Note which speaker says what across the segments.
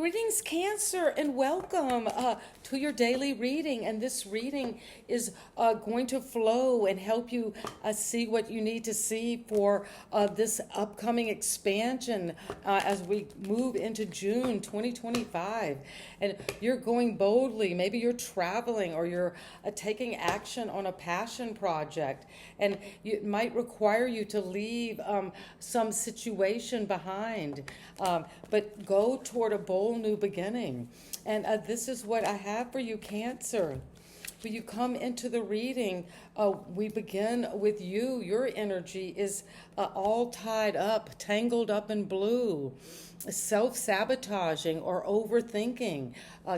Speaker 1: Greetings, Cancer, and welcome to your daily reading. And this reading is going to flow and help you see what you need to see for this upcoming expansion as we move into June 2025. And you're going boldly. Maybe you're traveling or you're taking action on a passion project. And it might require you to leave some situation behind, but go toward a bold new beginning. And this is what I have for you, Cancer. When you come into the reading, we begin with you. Your energy is all tied up, tangled up in blue, self-sabotaging or overthinking.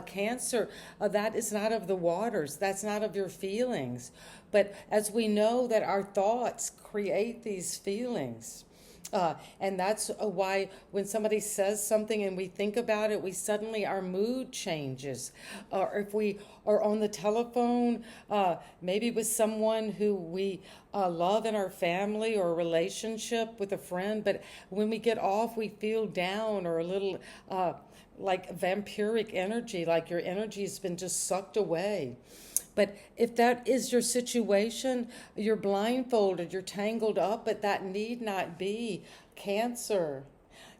Speaker 1: Cancer, that is not of the waters. That's not of your feelings. But as we know that our thoughts create these feelings, and that's why when somebody says something and we think about it, we suddenly, our mood changes. Or if we are on the telephone, maybe with someone who we love in our family or a relationship with a friend, but when we get off, we feel down or a little like vampiric energy, like your energy has been just sucked away. But if that is your situation, you're blindfolded, you're tangled up, but that need not be, Cancer.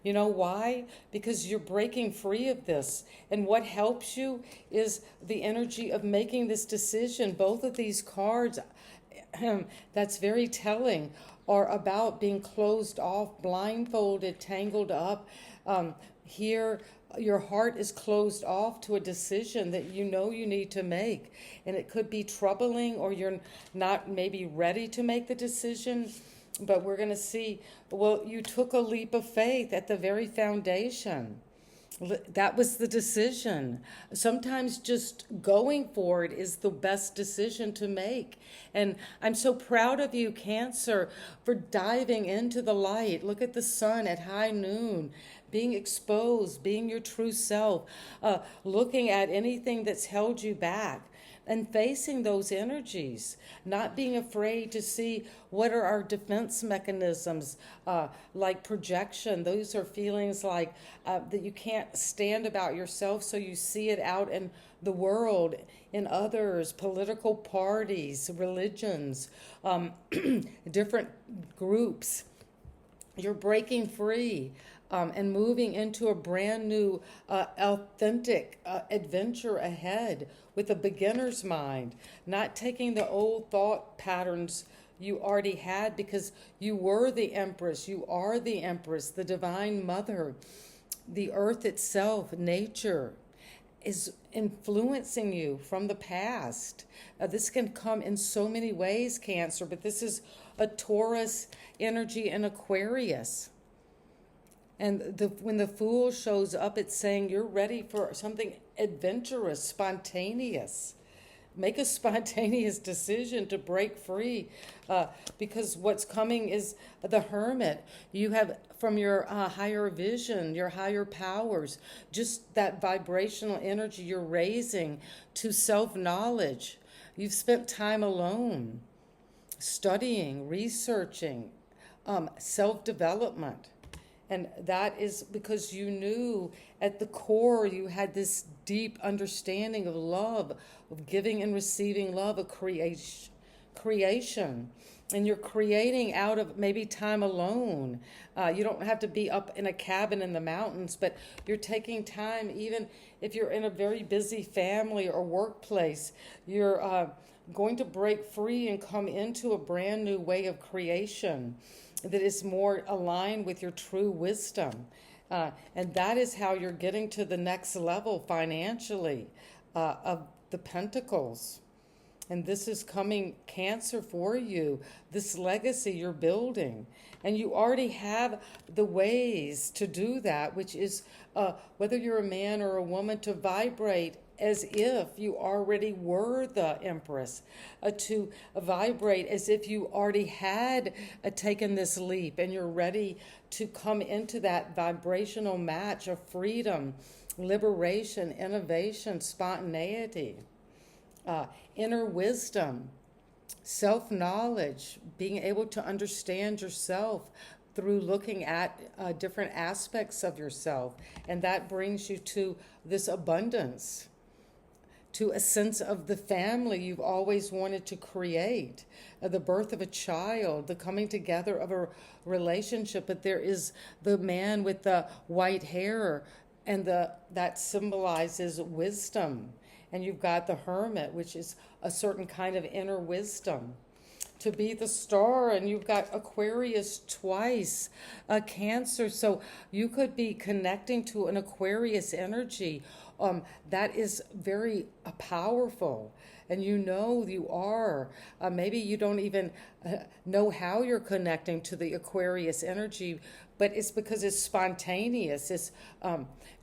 Speaker 1: You know why? Because you're breaking free of this. And what helps you is the energy of making this decision. Both of these cards, that's very telling, are about being closed off, blindfolded, tangled up. Here, your heart is closed off to a decision that you know you need to make. And it could be troubling, or you're not maybe ready to make the decision. But we're going to see, well, you took a leap of faith at the very foundation. That was the decision. Sometimes just going for it is the best decision to make. And I'm so proud of you, Cancer, for diving into the light. Look at the sun at high noon, being exposed, being your true self, looking at anything that's held you back and facing those energies, not being afraid to see what are our defense mechanisms, like projection. Those are feelings like that you can't stand about yourself, so you see it out in the world, in others, political parties, religions, different groups. You're breaking free. And moving into a brand new, authentic adventure ahead with a beginner's mind, not taking the old thought patterns you already had, because you were the Empress, you are the Empress, the Divine Mother, the earth itself, nature is influencing you from the past. This can come in so many ways, Cancer, but this is a Taurus energy and Aquarius. And when the Fool shows up, it's saying you're ready for something adventurous, spontaneous. Make a spontaneous decision to break free, because what's coming is the Hermit. You have, from your higher vision, your higher powers, just that vibrational energy you're raising to self-knowledge. You've spent time alone, studying, researching, self-development. And that is because you knew at the core you had this deep understanding of love, of giving and receiving love, of creation. And you're creating out of maybe time alone. You don't have to be up in a cabin in the mountains, but you're taking time, even if you're in a very busy family or workplace, you're going to break free and come into a brand new way of creation that is more aligned with your true wisdom. And that is how you're getting to the next level financially, of the Pentacles. And this is coming, Cancer, for you, this legacy you're building. And you already have the ways to do that, which is whether you're a man or a woman, to vibrate as if you already were the Empress, to vibrate as if you already had taken this leap and you're ready to come into that vibrational match of freedom, liberation, innovation, spontaneity, inner wisdom, self-knowledge, being able to understand yourself, through looking at different aspects of yourself. And that brings you to this abundance, to a sense of the family you've always wanted to create, the birth of a child, the coming together of a relationship. But there is the man with the white hair, and that symbolizes wisdom. And you've got the hermit, which is a certain kind of inner wisdom. To be the star, and you've got Aquarius twice, Cancer. So you could be connecting to an Aquarius energy that is very powerful, and you are. Maybe you don't even know how you're connecting to the Aquarius energy, but it's because it's spontaneous. It's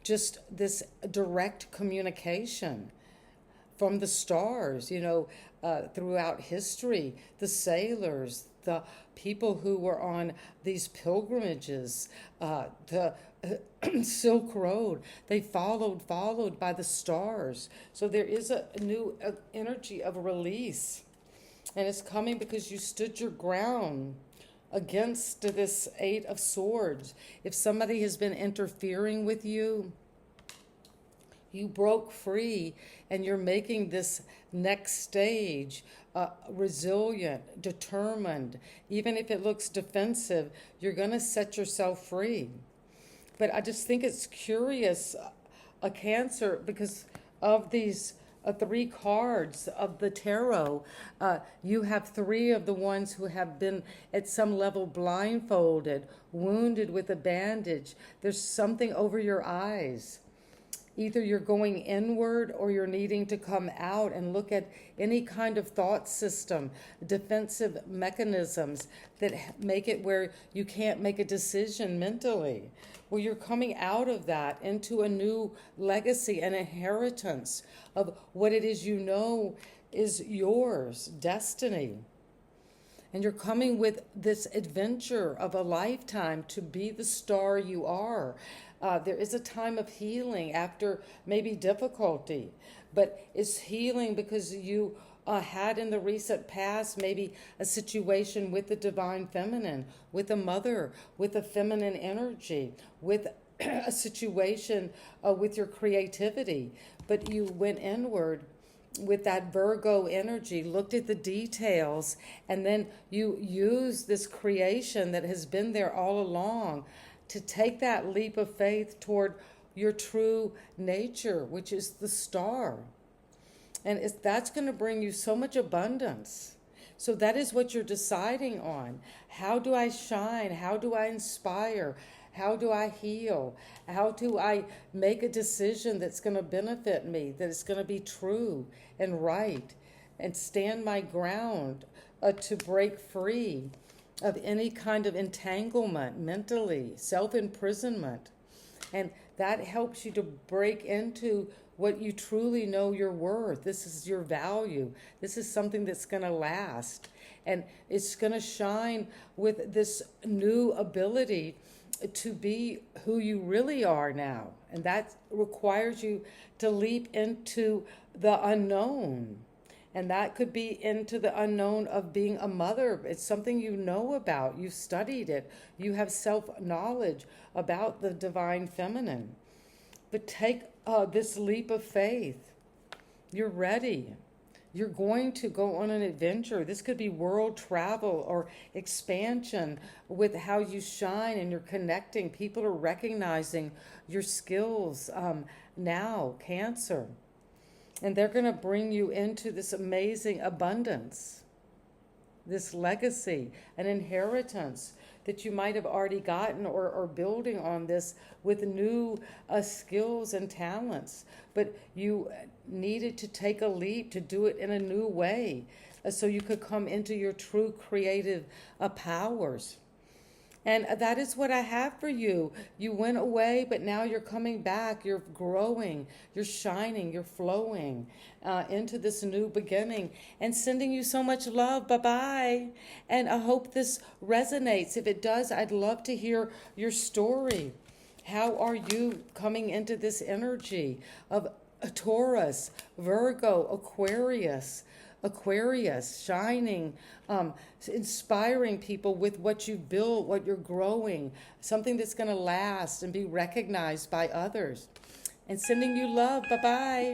Speaker 1: just this direct communication from the stars, throughout history, the sailors, the people who were on these pilgrimages, the Silk Road, they followed by the stars. So there is a new energy of release, and it's coming because you stood your ground against this Eight of Swords. If somebody has been interfering with you, you broke free, and you're making this next stage resilient, determined. Even if it looks defensive, you're going to set yourself free. But I just think it's curious, a Cancer, because of these three cards of the tarot, you have three of the ones who have been at some level blindfolded, wounded with a bandage. There's something over your eyes. Either you're going inward, or you're needing to come out and look at any kind of thought system, defensive mechanisms that make it where you can't make a decision mentally. Well, you're coming out of that into a new legacy, an inheritance of what it is is yours, destiny. And you're coming with this adventure of a lifetime to be the star you are. There is a time of healing after maybe difficulty, but it's healing because you had in the recent past maybe a situation with the divine feminine, with a mother, with a feminine energy, with a situation with your creativity. But you went inward with that Virgo energy, looked at the details, and then you used this creation that has been there all along to take that leap of faith toward your true nature, which is the star. And that's going to bring you so much abundance. So that is what you're deciding on. How do I shine? How do I inspire? How do I heal? How do I make a decision that's going to benefit me, that is going to be true and right, and stand my ground to break free of any kind of entanglement mentally, self-imprisonment. And that helps you to break into what you truly know you're worth. This is your value. This is something that's going to last. And it's going to shine with this new ability to be who you really are now. And that requires you to leap into the unknown. And that could be into the unknown of being a mother. It's something you know about. You've studied it. You have self-knowledge about the divine feminine. But take this leap of faith. You're ready. You're going to go on an adventure. This could be world travel or expansion with how you shine, and you're connecting. People are recognizing your skills now, Cancer. And they're going to bring you into this amazing abundance, this legacy, an inheritance that you might have already gotten, or building on this with new skills and talents. But you needed to take a leap to do it in a new way so you could come into your true creative powers. And that is what I have for you. You went away, but now you're coming back. You're growing, you're shining, you're flowing into this new beginning, and sending you so much love. Bye-bye. And I hope this resonates. If it does, I'd love to hear your story. How are you coming into this energy of Taurus, Virgo, Aquarius, Aquarius, shining, inspiring people with what you've built, what you're growing, something that's going to last and be recognized by others. And sending you love. Bye-bye.